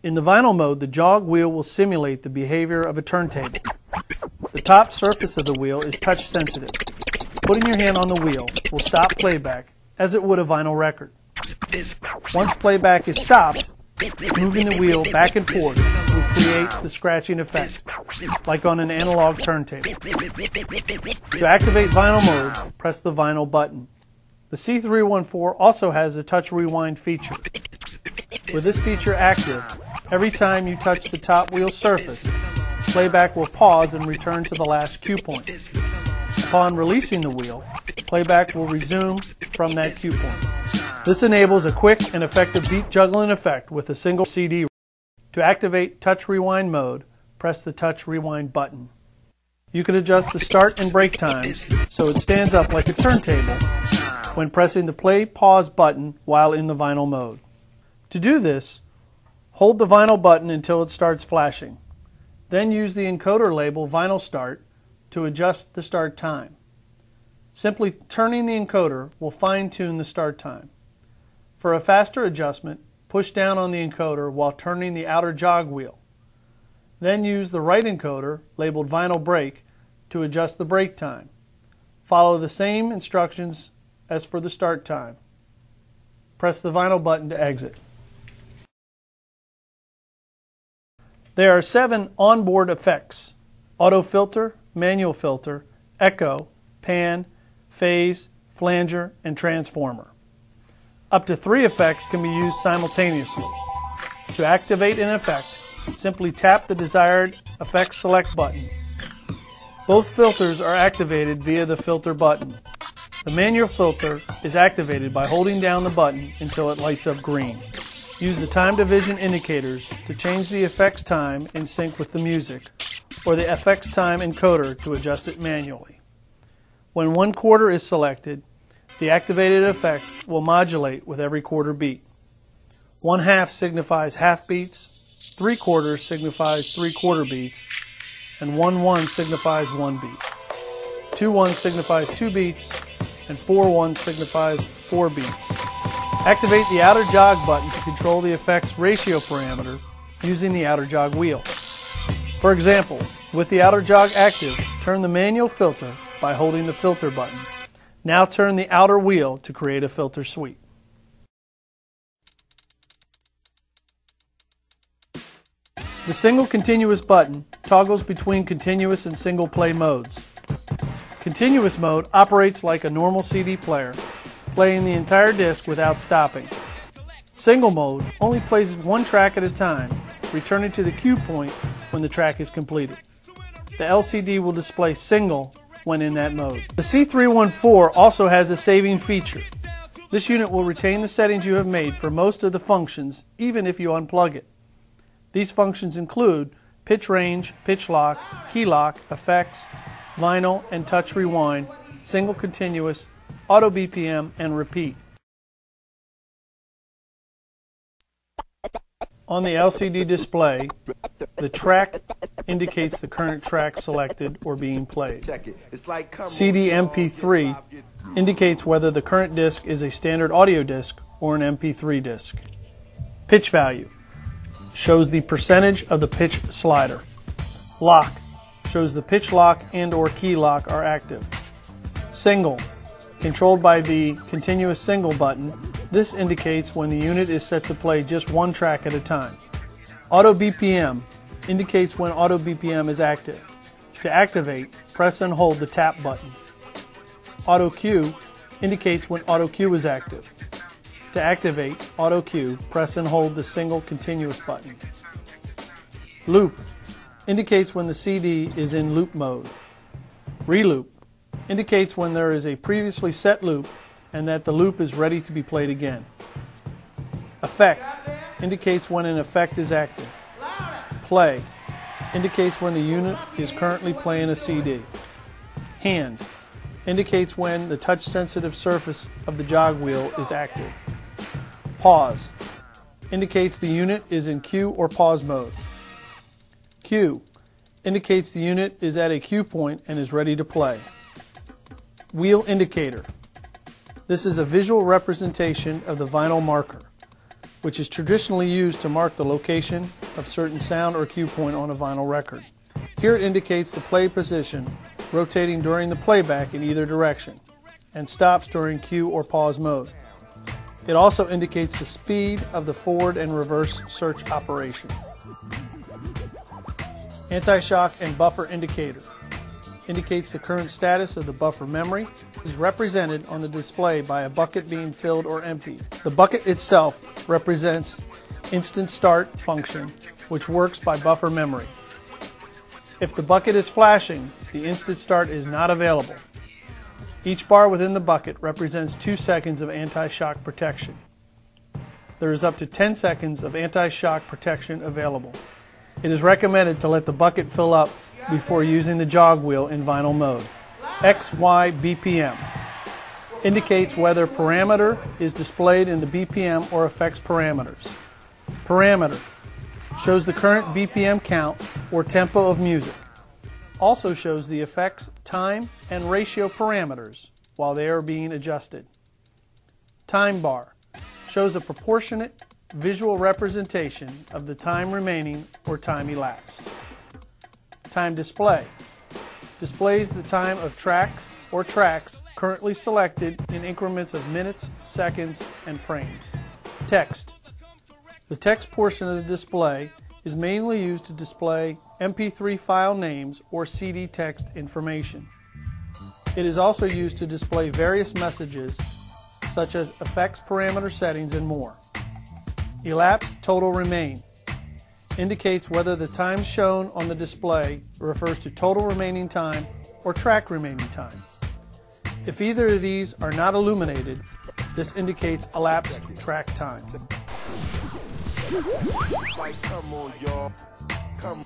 In the vinyl mode, the jog wheel will simulate the behavior of a turntable. The top surface of the wheel is touch sensitive. Putting your hand on the wheel will stop playback as it would a vinyl record. Once playback is stopped, moving the wheel back and forth will create the scratching effect, like on an analog turntable. To activate vinyl mode, press the vinyl button. The C.314 also has a touch rewind feature. With this feature active, every time you touch the top wheel surface, playback will pause and return to the last cue point. Upon releasing the wheel, playback will resume from that cue point. This enables a quick and effective beat juggling effect with a single CD. To activate touch rewind mode, press the touch rewind button. You can adjust the start and break times so it stands up like a turntable when pressing the play-pause button while in the vinyl mode. To do this, hold the vinyl button until it starts flashing. Then use the encoder label Vinyl Start to adjust the start time. Simply turning the encoder will fine-tune the start time. For a faster adjustment, push down on the encoder while turning the outer jog wheel. Then use the right encoder, labeled Vinyl Break, to adjust the break time. Follow the same instructions as for the start time. Press the vinyl button to exit. There are 7 onboard effects: auto filter, manual filter, echo, pan, phase, flanger, and transformer. Up to 3 effects can be used simultaneously. To activate an effect, simply tap the desired effect select button. Both filters are activated via the filter button. The manual filter is activated by holding down the button until it lights up green. Use the time division indicators to change the effects time in sync with the music, or the effects time encoder to adjust it manually. When 1/4 is selected, the activated effect will modulate with every quarter beat. 1/2 signifies half beats, 3/4 signifies 3/4 beats, and 1/1 signifies 1 beat. 2/1 signifies 2 beats, and 4/1 signifies 4 beats. Activate the outer jog button to control the effect's ratio parameter using the outer jog wheel. For example, with the outer jog active, turn the manual filter by holding the filter button. Now turn the outer wheel to create a filter suite. The single continuous button toggles between continuous and single play modes. Continuous mode operates like a normal CD player, playing the entire disc without stopping. Single mode only plays 1 track at a time, returning to the cue point when the track is completed. The LCD will display single when in that mode. The C.314 also has a saving feature. This unit will retain the settings you have made for most of the functions, even if you unplug it. These functions include pitch range, pitch lock, key lock, effects, vinyl and touch rewind, single continuous, auto BPM, and repeat. On the LCD display, the track indicates the current track selected or being played. CD MP3 indicates whether the current disc is a standard audio disc or an MP3 disc. Pitch value shows the percentage of the pitch slider. Lock shows the pitch lock and or key lock are active. Single, controlled by the continuous single button. This indicates when the unit is set to play just 1 track at a time. Auto BPM indicates when auto BPM is active. To activate, press and hold the tap button. Auto cue indicates when auto cue is active. To activate auto cue, press and hold the single continuous button. Loop indicates when the CD is in loop mode. Reloop indicates when there is a previously set loop and that the loop is ready to be played again. Effect indicates when an effect is active. Play indicates when the unit is currently playing a CD. Hand indicates when the touch-sensitive surface of the jog wheel is active. Pause indicates the unit is in cue or pause mode. Cue indicates the unit is at a cue point and is ready to play. Wheel indicator. This is a visual representation of the vinyl marker. which is traditionally used to mark the location of certain sound or cue point on a vinyl record. Here it indicates the play position, rotating during the playback in either direction, and stops during cue or pause mode. It also indicates the speed of the forward and reverse search operation. Anti-shock and buffer indicator indicates the current status of the buffer memory. It is represented on the display by a bucket being filled or emptied. The bucket itself represents instant start function, which works by buffer memory. If the bucket is flashing, the instant start is not available. Each bar within the bucket represents 2 seconds of anti-shock protection. There is up to 10 seconds of anti-shock protection available. It is recommended to let the bucket fill up before using the jog wheel in vinyl mode. XY BPM indicates whether parameter is displayed in the BPM or effects parameters. Parameter shows the current BPM count or tempo of music. Also shows the effects, time, and ratio parameters while they are being adjusted. Time bar shows a proportionate visual representation of the time remaining or time elapsed. Time display displays the time of track or tracks currently selected in increments of minutes, seconds, and frames. Text. The text portion of the display is mainly used to display MP3 file names or CD text information. It is also used to display various messages such as effects parameter settings and more. Elapsed total remain indicates whether the time shown on the display refers to total remaining time or track remaining time. If either of these are not illuminated, this indicates elapsed track time. Come on, y'all. Come.